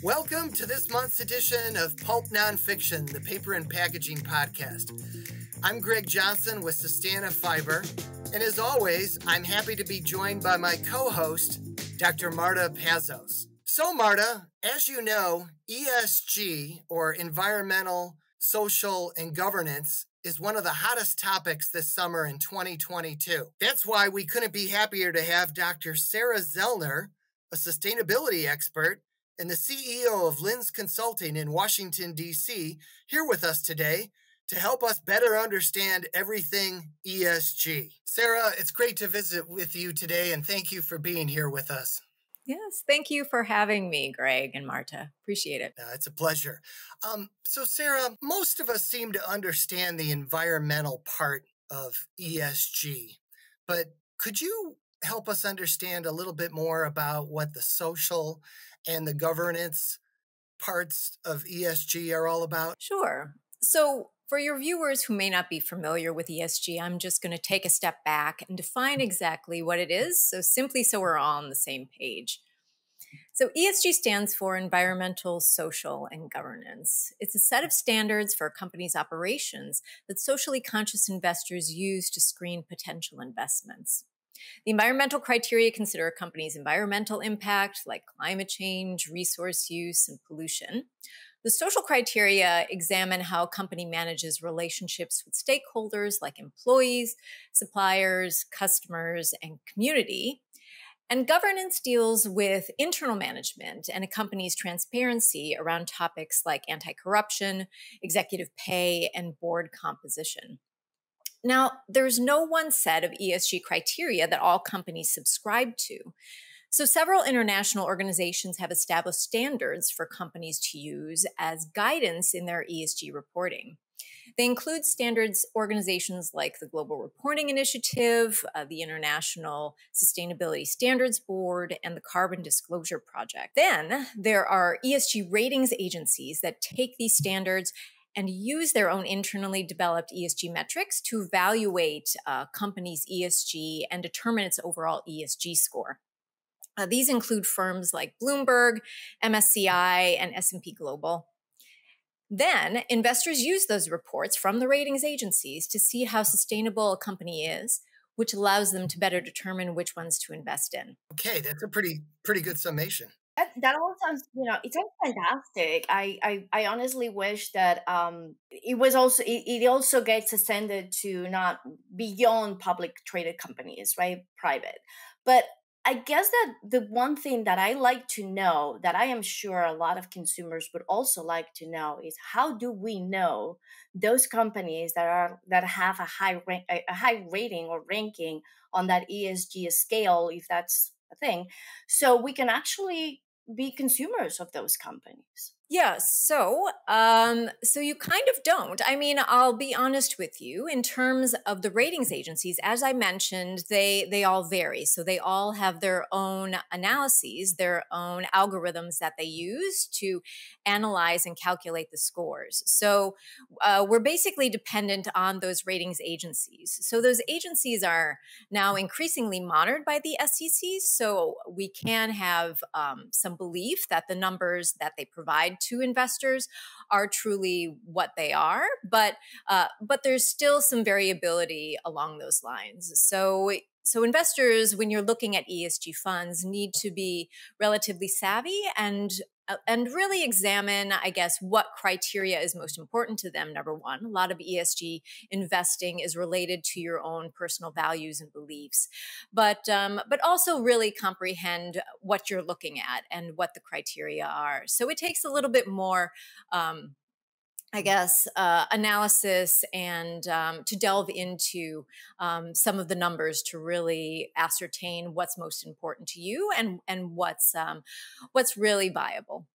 Welcome to this month's edition of Pulp, Nonfiction, the paper and packaging podcast. I'm Greg Johnson with Sustana Fiber, and as always, I'm happy to be joined by my co-host, Dr. Marta Pazos. So Marta, as you know, ESG, or environmental, social, and governance, is one of the hottest topics this summer in 2022. That's why we couldn't be happier to have Dr. Sara Zellner, a sustainability expert and the CEO of Lynz Consulting in Washington, D.C., here with us today to help us better understand everything ESG. Sara, it's great to visit with you today, and thank you for being here with us. Yes, thank you for having me, Greg and Marta. Appreciate it. It's a pleasure. So Sara, most of us seem to understand the environmental part of ESG, but could you help us understand a little bit more about what the social and the governance parts of ESG are all about? Sure. So for your viewers who may not be familiar with ESG, I'm just going to take a step back and define exactly what it is, so we're all on the same page. So ESG stands for Environmental, Social, and Governance. It's a set of standards for a company's operations that socially conscious investors use to screen potential investments. The environmental criteria consider a company's environmental impact, like climate change, resource use, and pollution. The social criteria examine how a company manages relationships with stakeholders like employees, suppliers, customers, and community. And governance deals with internal management and a company's transparency around topics like anti-corruption, executive pay, and board composition. Now, there's no one set of ESG criteria that all companies subscribe to. So several international organizations have established standards for companies to use as guidance in their ESG reporting. They include standards organizations like the Global Reporting Initiative, the International Sustainability Standards Board, and the Carbon Disclosure Project. Then there are ESG ratings agencies that take these standards and use their own internally developed ESG metrics to evaluate a company's ESG and determine its overall ESG score. These include firms like Bloomberg, MSCI, and S&P Global. Then investors use those reports from the ratings agencies to see how sustainable a company is, which allows them to better determine which ones to invest in. Okay, that's a pretty good summation. That all sounds, it sounds fantastic. I honestly wish that it also gets extended to not beyond public traded companies, right? Private. But I guess that the one thing that I like to know, that I am sure a lot of consumers would also like to know, is how do we know those companies that have a high rating or ranking on that ESG scale, if that's a thing, so we can actually be consumers of those companies? Yeah, so you kind of don't. I mean, I'll be honest with you. In terms of the ratings agencies, as I mentioned, they all vary. So they all have their own analyses, their own algorithms that they use to analyze and calculate the scores. So we're basically dependent on those ratings agencies. So those agencies are now increasingly monitored by the SEC. So we can have some belief that the numbers that they provide to investors are truly what they are, but there's still some variability along those lines. So investors, when you're looking at ESG funds, need to be relatively savvy and really examine, I guess, what criteria is most important to them. Number one, a lot of ESG investing is related to your own personal values and beliefs, but also really comprehend what you're looking at and what the criteria are. So it takes a little bit more analysis and to delve into some of the numbers to really ascertain what's most important to you and what's really viable.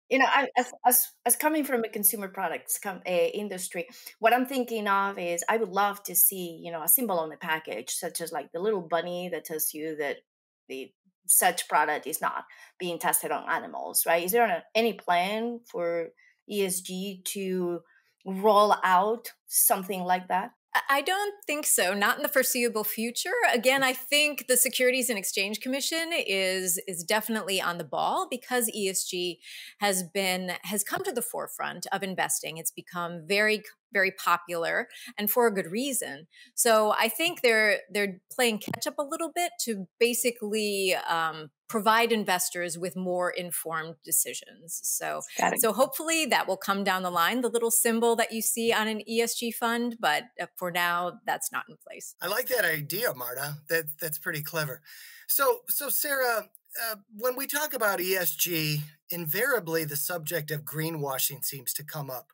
As coming from a consumer products industry, what I'm thinking of is I would love to see, a symbol on the package, such as like the little bunny that tells you that the such product is not being tested on animals, right? Is there any plan for ESG to roll out something like that? I don't think so. Not in the foreseeable future. Again, I think the Securities and Exchange Commission is definitely on the ball because ESG has come to the forefront of investing. It's become very popular, and for a good reason. So I think they're playing catch up a little bit to basically provide investors with more informed decisions. So hopefully that will come down the line, the little symbol that you see on an ESG fund, but for now, that's not in place. I like that idea, Marta. That's pretty clever. So Sara, when we talk about ESG, invariably the subject of greenwashing seems to come up.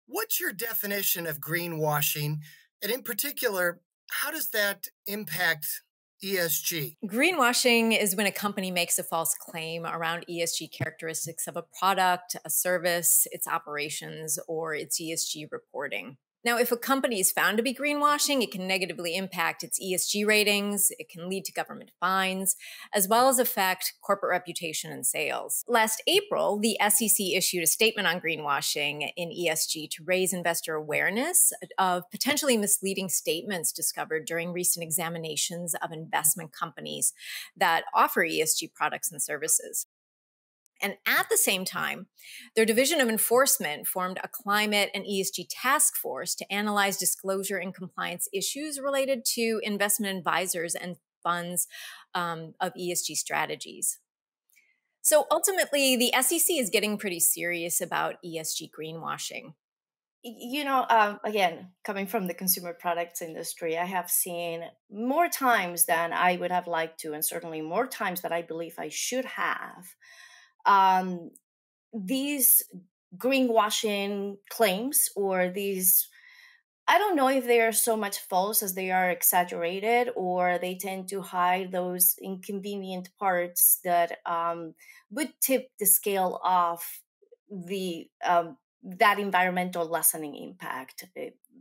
What's your definition of greenwashing? And in particular, how does that impact ESG? Greenwashing is when a company makes a false claim around ESG characteristics of a product, a service, its operations, or its ESG reporting. Now, if a company is found to be greenwashing, it can negatively impact its ESG ratings, it can lead to government fines, as well as affect corporate reputation and sales. Last April, the SEC issued a statement on greenwashing in ESG to raise investor awareness of potentially misleading statements discovered during recent examinations of investment companies that offer ESG products and services. And at the same time, their Division of Enforcement formed a climate and ESG task force to analyze disclosure and compliance issues related to investment advisors and funds of ESG strategies. So ultimately, the SEC is getting pretty serious about ESG greenwashing. Again, coming from the consumer products industry, I have seen more times than I would have liked to, and certainly more times that I believe I should have, these greenwashing claims, or these, I don't know if they are so much false as they are exaggerated, or they tend to hide those inconvenient parts that would tip the scale of the that environmental lessening impact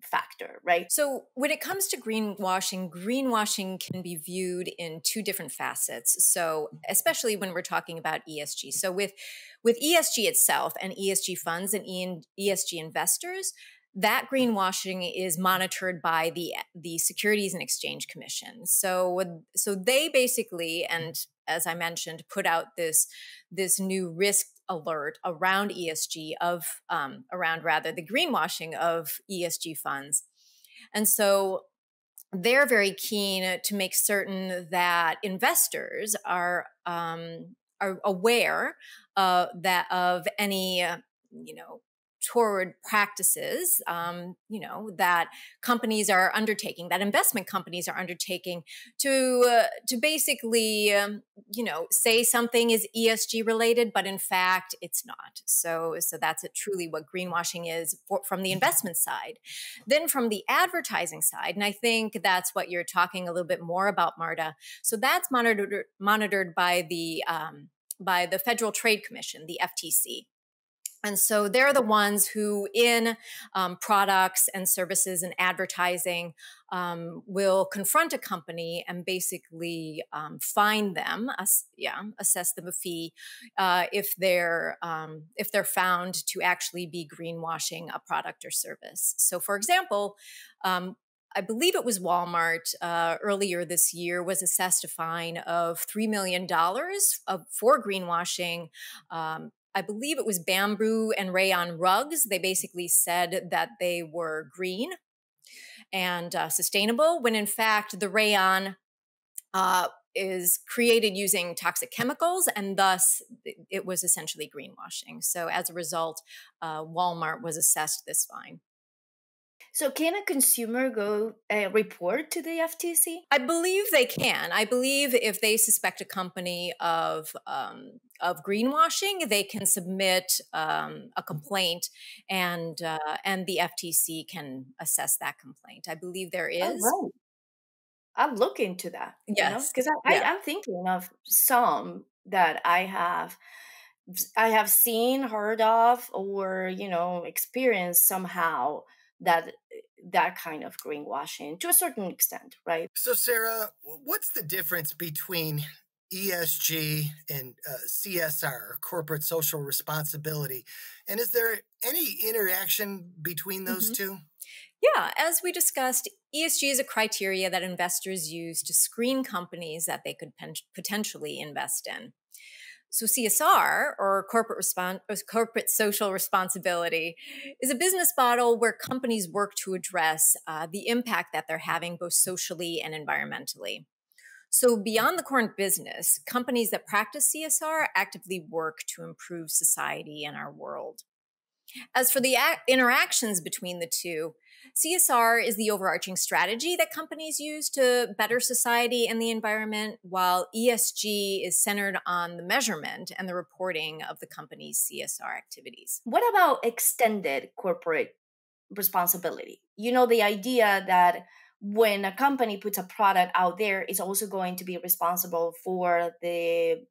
factor, right? So when it comes to greenwashing can be viewed in two different facets. So especially when we're talking about ESG. So with ESG itself and ESG funds and ESG investors, that greenwashing is monitored by the Securities and Exchange Commission. So they basically, and as I mentioned, put out this new risk alert around ESG around the greenwashing of ESG funds. And so they're very keen to make certain that investors are aware that of any toward practices, that companies are undertaking, that investment companies are undertaking to basically, say something is ESG related, but in fact it's not. So that's truly what greenwashing is from the investment side. Then from the advertising side, and I think that's what you're talking a little bit more about, Marta. So that's monitored by the Federal Trade Commission, the FTC. And so they're the ones who in products and services and advertising will confront a company and basically fine them, assess them a fee if they're found to actually be greenwashing a product or service. So for example, I believe it was Walmart earlier this year was assessed a fine of $3 million for greenwashing. I believe it was bamboo and rayon rugs. They basically said that they were green and sustainable, when in fact the rayon is created using toxic chemicals, and thus it was essentially greenwashing. So as a result, Walmart was assessed this fine. So can a consumer go report to the FTC? I believe they can. I believe if they suspect a company of greenwashing, they can submit a complaint, and the FTC can assess that complaint. I believe there is. Oh, right. I'll look into that. Yes, because I'm thinking of some that I have seen, heard of, or experienced somehow that kind of greenwashing to a certain extent, right? So Sara, what's the difference between ESG and CSR, corporate social responsibility. And is there any interaction between those two? Yeah, as we discussed, ESG is a criteria that investors use to screen companies that they could potentially invest in. So CSR, or corporate social responsibility, is a business model where companies work to address the impact that they're having both socially and environmentally. So beyond the current business, companies that practice CSR actively work to improve society and our world. As for the interactions between the two, CSR is the overarching strategy that companies use to better society and the environment, while ESG is centered on the measurement and the reporting of the company's CSR activities. What about extended corporate responsibility? You know, the idea that when a company puts a product out there, it's also going to be responsible for the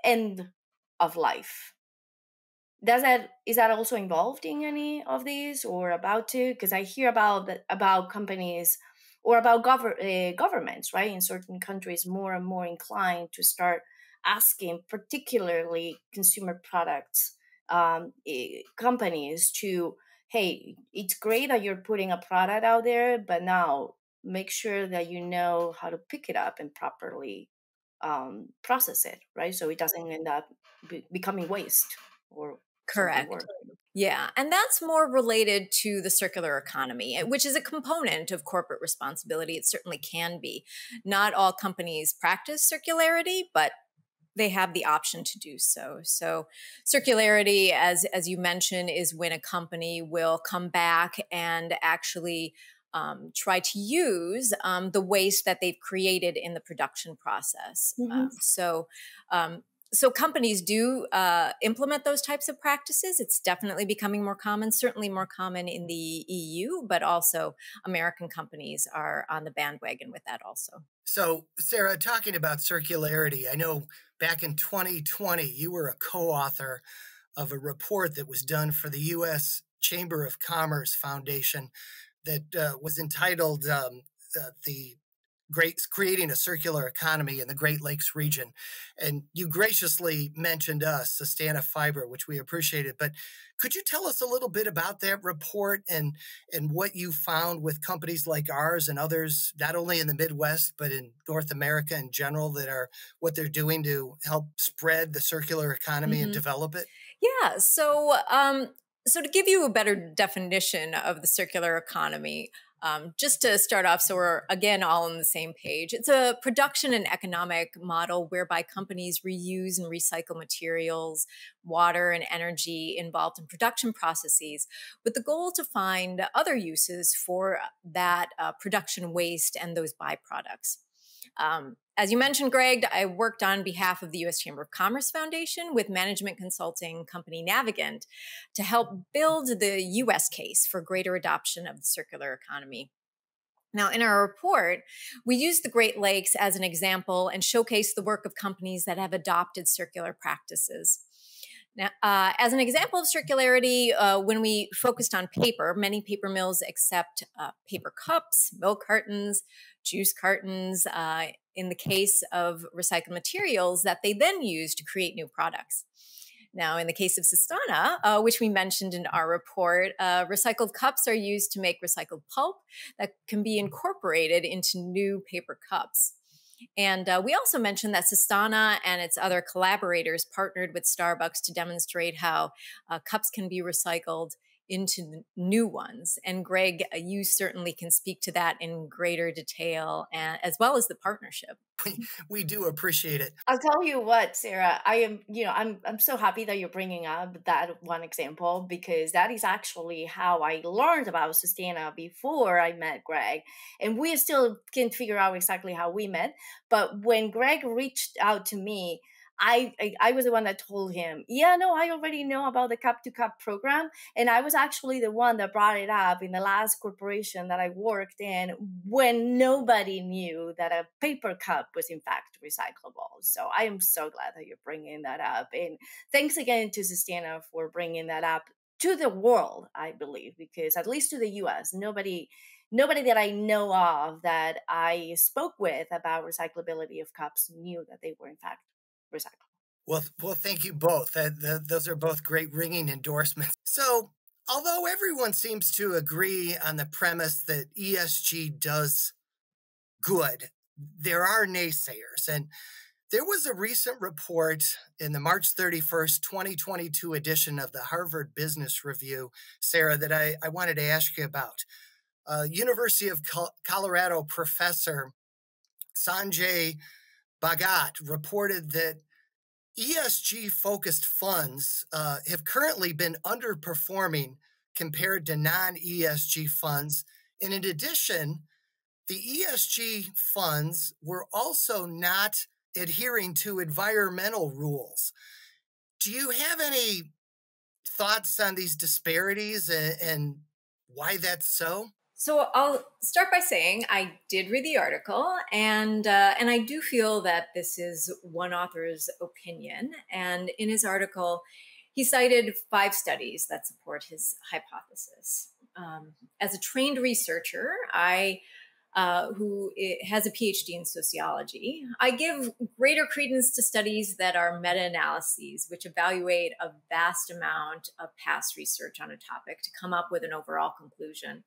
end of life. Is that also involved in any of these or about to? Because I hear about companies or about governments, right, in certain countries more and more inclined to start asking, particularly consumer products companies, to, hey, it's great that you're putting a product out there, but now make sure that you know how to pick it up and properly process it, right, so it doesn't end up becoming waste or Correct. Yeah, and that's more related to the circular economy, which is a component of corporate responsibility. It certainly can be. Not all companies practice circularity, but they have the option to do so. So circularity, as you mentioned, is when a company will come back and actually try to use the waste that they've created in the production process. So companies do implement those types of practices. It's definitely becoming more common, certainly more common in the EU, but also American companies are on the bandwagon with that also. So, Sara, talking about circularity, I know back in 2020, you were a co-author of a report that was done for the U.S. Chamber of Commerce Foundation that was entitled Creating a Circular Economy in the Great Lakes Region. And you graciously mentioned us, Sustana Fiber, which we appreciated. But could you tell us a little bit about that report and what you found with companies like ours and others, not only in the Midwest, but in North America in general, that are what they're doing to help spread the circular economy and develop it? Yeah. So to give you a better definition of the circular economy, just to start off, so we're again all on the same page. It's a production and economic model whereby companies reuse and recycle materials, water, and energy involved in production processes, with the goal to find other uses for that production waste and those byproducts. As you mentioned, Greg, I worked on behalf of the U.S. Chamber of Commerce Foundation with management consulting company Navigant to help build the U.S. case for greater adoption of the circular economy. Now, in our report, we used the Great Lakes as an example and showcased the work of companies that have adopted circular practices. Now, as an example of circularity, when we focused on paper, many paper mills accept paper cups, milk cartons, juice cartons, in the case of recycled materials that they then use to create new products. Now, in the case of Sustana, which we mentioned in our report, recycled cups are used to make recycled pulp that can be incorporated into new paper cups. And we also mentioned that Sustana and its other collaborators partnered with Starbucks to demonstrate how cups can be recycled into new ones. And Greg, you certainly can speak to that in greater detail, as well as the partnership. We do appreciate it. I'll tell you what, Sara, I'm so happy that you're bringing up that one example, because that is actually how I learned about Sustana before I met Greg. And we still can't figure out exactly how we met. But when Greg reached out to me, I was the one that told him, yeah, no, I already know about the Cup to Cup program. And I was actually the one that brought it up in the last corporation that I worked in when nobody knew that a paper cup was in fact recyclable. So I am so glad that you're bringing that up. And thanks again to Sustana for bringing that up to the world, I believe, because at least to the US, nobody nobody that I know of that I spoke with about recyclability of cups knew that they were in fact recyclable. Well, thank you both. Those are both great ringing endorsements. So, although everyone seems to agree on the premise that ESG does good, there are naysayers. And there was a recent report in the March 31st, 2022 edition of the Harvard Business Review, Sara, that I wanted to ask you about. University of Colorado professor Sanjay Bhagat reported that ESG-focused funds have currently been underperforming compared to non-ESG funds. And in addition, the ESG funds were also not adhering to environmental rules. Do you have any thoughts on these disparities and why that's so? So I'll start by saying I did read the article, and I do feel that this is one author's opinion. And in his article, he cited 5 studies that support his hypothesis. As a trained researcher, who has a PhD in sociology, I give greater credence to studies that are meta-analyses, which evaluate a vast amount of past research on a topic to come up with an overall conclusion.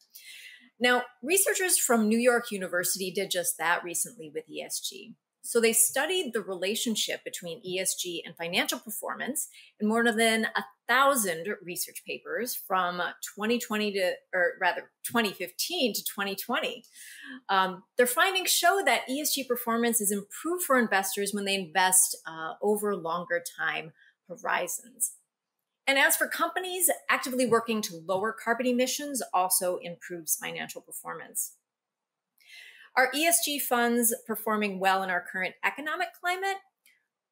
Now, researchers from New York University did just that recently with ESG. So they studied the relationship between ESG and financial performance in more than 1,000 research papers from 2015 to 2020. Their findings show that ESG performance is improved for investors when they invest over longer time horizons. And as for companies, actively working to lower carbon emissions also improves financial performance. Are ESG funds performing well in our current economic climate?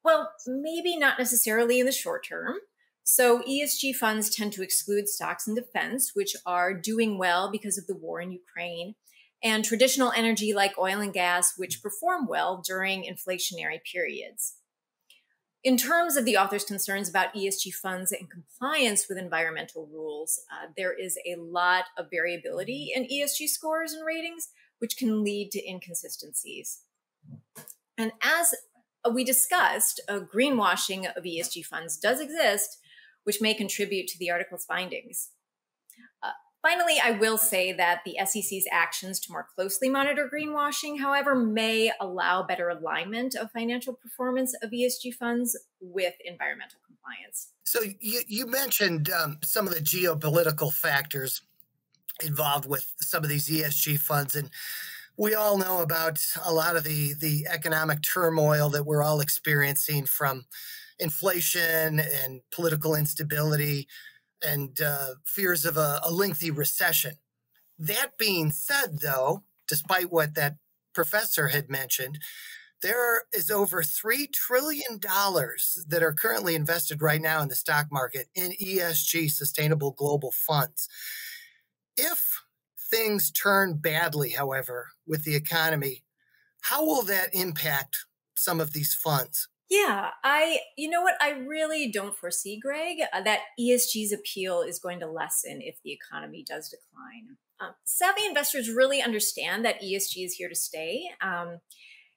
Well, maybe not necessarily in the short term. So ESG funds tend to exclude stocks in defense, which are doing well because of the war in Ukraine, and traditional energy like oil and gas, which perform well during inflationary periods. In terms of the author's concerns about ESG funds and compliance with environmental rules, there is a lot of variability in ESG scores and ratings, which can lead to inconsistencies. And as we discussed, greenwashing of ESG funds does exist, which may contribute to the article's findings. Finally, I will say that the SEC's actions to more closely monitor greenwashing, however, may allow better alignment of financial performance of ESG funds with environmental compliance. So you mentioned some of the geopolitical factors involved with some of these ESG funds, and we all know about a lot of the economic turmoil that we're all experiencing, from inflation and political instability and fears of a lengthy recession. That being said, though, despite what that professor had mentioned, there is over $3 trillion that are currently invested right now in the stock market in ESG, sustainable global funds. If things turn badly, however, with the economy, how will that impact some of these funds? Yeah, you know what? I really don't foresee, Greg, that ESG's appeal is going to lessen if the economy does decline. Savvy investors really understand that ESG is here to stay.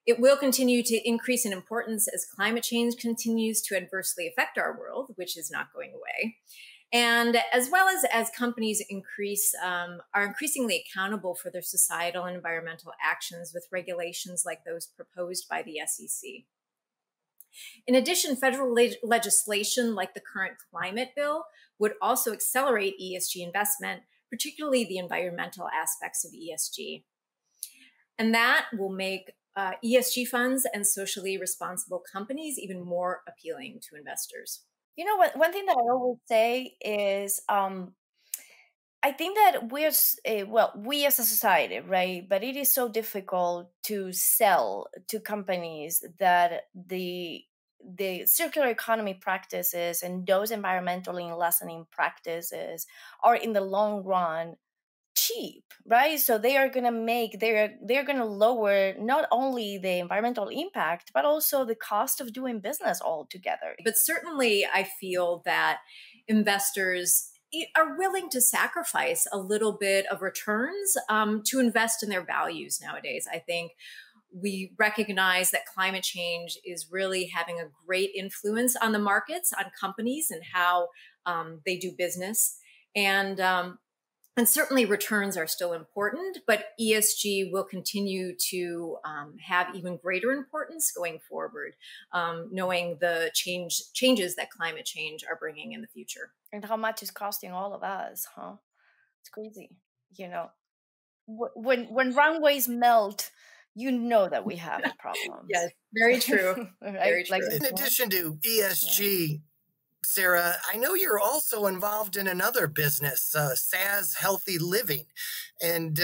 It will continue to increase in importance as climate change continues to adversely affect our world, which is not going away. And as well as companies are increasingly accountable for their societal and environmental actions with regulations like those proposed by the SEC. In addition, federal legislation like the current climate bill would also accelerate ESG investment, particularly the environmental aspects of ESG. And that will make ESG funds and socially responsible companies even more appealing to investors. You know what? One thing that I always say is, I think that we as a society, right? But it is so difficult to sell to companies that the circular economy practices and those environmentally lessening practices are in the long run cheap, right? So they are going to they're going to lower not only the environmental impact, but also the cost of doing business altogether. But certainly I feel that investors are willing to sacrifice a little bit of returns to invest in their values nowadays. I think we recognize that climate change is really having a great influence on the markets, on companies, and how they do business. And certainly returns are still important, but ESG will continue to have even greater importance going forward, knowing the changes that climate change are bringing in the future. And how much it's costing all of us, huh? It's crazy. When runways melt, you know that we have problems. Yes, very true. Right? Very true. In addition to ESG, Sara, I know you're also involved in another business, SAS Healthy Living, and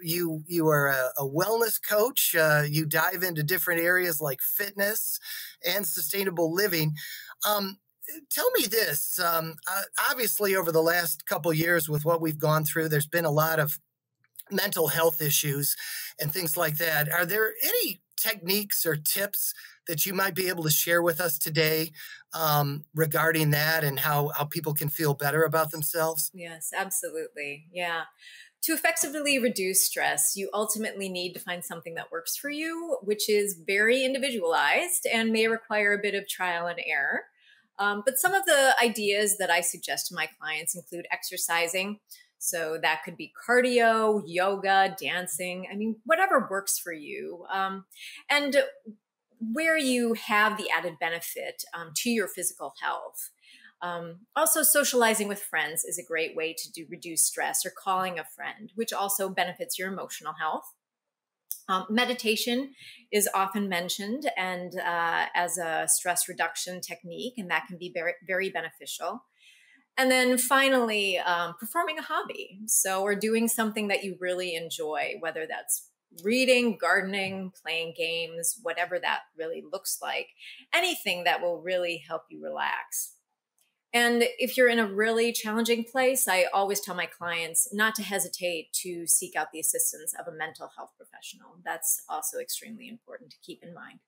you are a wellness coach. You dive into different areas like fitness and sustainable living. Tell me this. Obviously, over the last couple years with what we've gone through, there's been a lot of mental health issues and things like that. Are there any techniques or tips that you might be able to share with us today regarding that and how people can feel better about themselves? Yes, absolutely. Yeah. To effectively reduce stress, you ultimately need to find something that works for you, which is very individualized and may require a bit of trial and error. But some of the ideas that I suggest to my clients include exercising. So that could be cardio, yoga, dancing. I mean, whatever works for you. And where you have the added benefit to your physical health. Also, socializing with friends is a great way to reduce stress, or calling a friend, which also benefits your emotional health. Meditation is often mentioned and as a stress reduction technique, and that can be very, very beneficial. And then finally, performing a hobby. So, or doing something that you really enjoy, whether that's reading, gardening, playing games, whatever that really looks like, anything that will really help you relax. And if you're in a really challenging place, I always tell my clients not to hesitate to seek out the assistance of a mental health professional. That's also extremely important to keep in mind.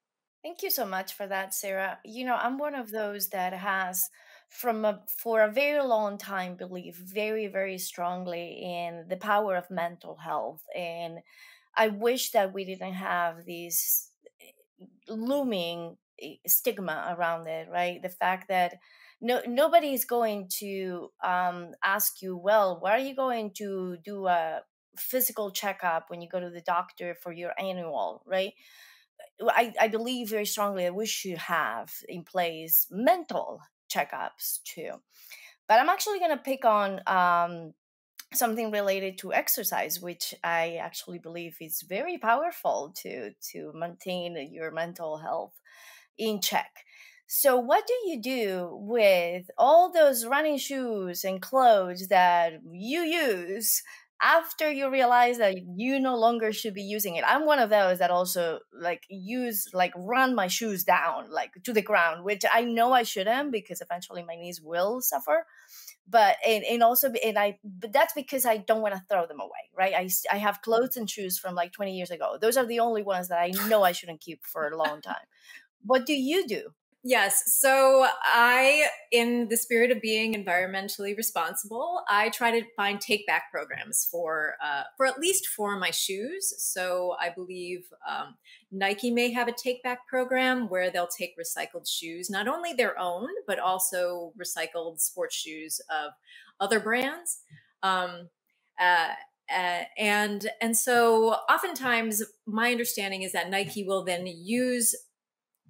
Thank you so much for that, Sara. I'm one of those that has, for a very long time, believed very, very strongly in the power of mental health. And I wish that we didn't have this looming stigma around it, right? The fact that nobody is going to ask you, well, why are you going to do a physical checkup when you go to the doctor for your annual, right? I believe very strongly that we should have in place mental checkups too. But I'm actually going to pick on something related to exercise, which I actually believe is very powerful to maintain your mental health in check. So what do you do with all those running shoes and clothes that you use after you realize that you no longer should be using it? I'm one of those that also run my shoes down to the ground, which I know I shouldn't, because eventually my knees will suffer. But that's because I don't want to throw them away, right? I have clothes and shoes from 20 years ago. Those are the only ones that I know I shouldn't keep for a long time. What do you do? Yes. So in the spirit of being environmentally responsible, I try to find take back programs for at least for my shoes. So I believe Nike may have a take back program where they'll take recycled shoes, not only their own, but also recycled sports shoes of other brands. And so oftentimes my understanding is that Nike will then use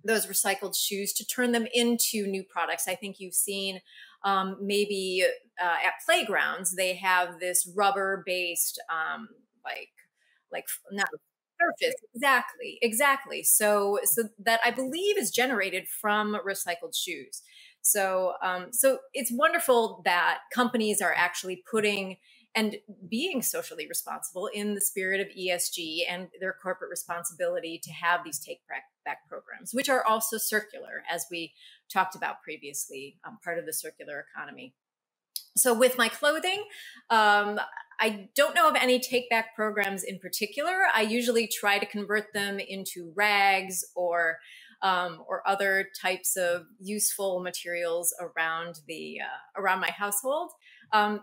those recycled shoes to turn them into new products. I think you've seen maybe at playgrounds, they have this rubber-based, not surface. Exactly. So that I believe is generated from recycled shoes. So it's wonderful that companies are actually putting and being socially responsible in the spirit of ESG and their corporate responsibility to have these take back programs, which are also circular, as we talked about previously, part of the circular economy. So with my clothing, I don't know of any take back programs in particular. I usually try to convert them into rags or or other types of useful materials around around my household.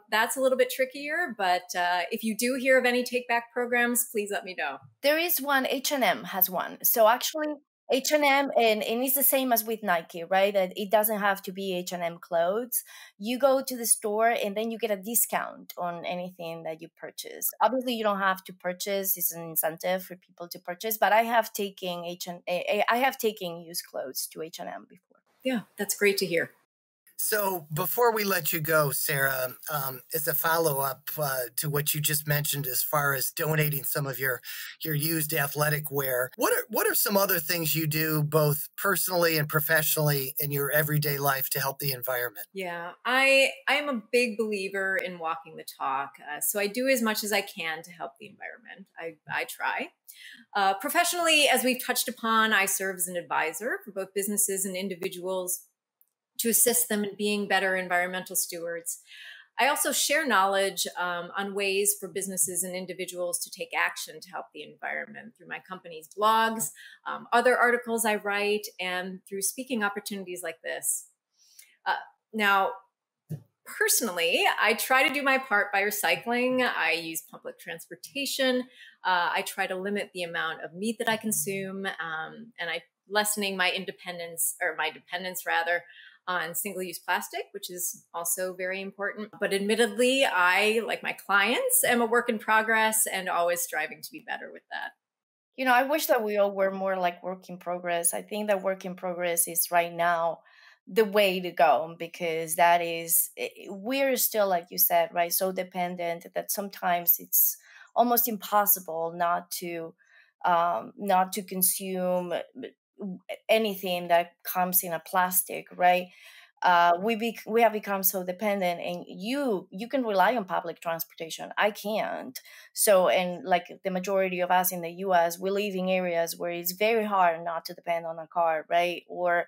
That's a little bit trickier, but if you do hear of any take-back programs, please let me know. There is one, H&M has one. So actually, H&M, and it's the same as with Nike, right? That it doesn't have to be H&M clothes. You go to the store and then you get a discount on anything that you purchase. Obviously, you don't have to purchase. It's an incentive for people to purchase. But I have taken used clothes to H&M before. Yeah, that's great to hear. So before we let you go, Sara, as a follow-up to what you just mentioned as far as donating some of your used athletic wear, what are some other things you do both personally and professionally in your everyday life to help the environment? Yeah, I am a big believer in walking the talk. So I do as much as I can to help the environment. I try. Professionally, as we've touched upon, I serve as an advisor for both businesses and individuals to assist them in being better environmental stewards. I also share knowledge on ways for businesses and individuals to take action to help the environment through my company's blogs, other articles I write, and through speaking opportunities like this. Now, personally, I try to do my part by recycling. I use public transportation. I try to limit the amount of meat that I consume, and I lessening my dependence rather on single-use plastic, which is also very important. But admittedly, I, like my clients, am a work in progress and always striving to be better with that. You know, I wish that we all were more like work in progress. I think that work in progress is right now the way to go, because we're still, like you said, right, so dependent that sometimes it's almost impossible not to consume anything that comes in a plastic, right? We have become so dependent, and you can rely on public transportation. I can't. So, and like the majority of us in the U.S., we live in areas where it's very hard not to depend on a car, right? Or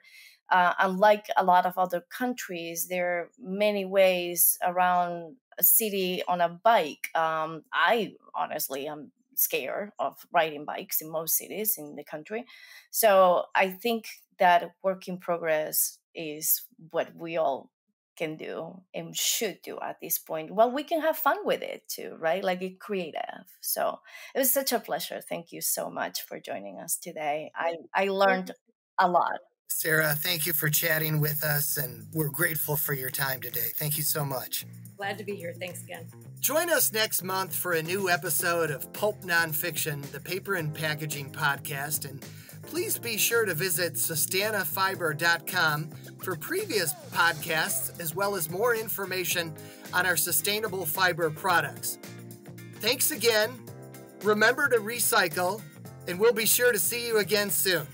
unlike a lot of other countries, there are many ways around a city on a bike. I honestly am scared of riding bikes in most cities in the country. So I think that work in progress is what we all can do and should do at this point. Well, we can have fun with it too, right? Like it's creative. So it was such a pleasure. Thank you so much for joining us today. I learned a lot. Sara, thank you for chatting with us, and we're grateful for your time today. Thank you so much. Glad to be here. Thanks again. Join us next month for a new episode of Pulp Nonfiction, the paper and packaging podcast, and please be sure to visit sustanafiber.com for previous podcasts, as well as more information on our sustainable fiber products. Thanks again. Remember to recycle, and we'll be sure to see you again soon.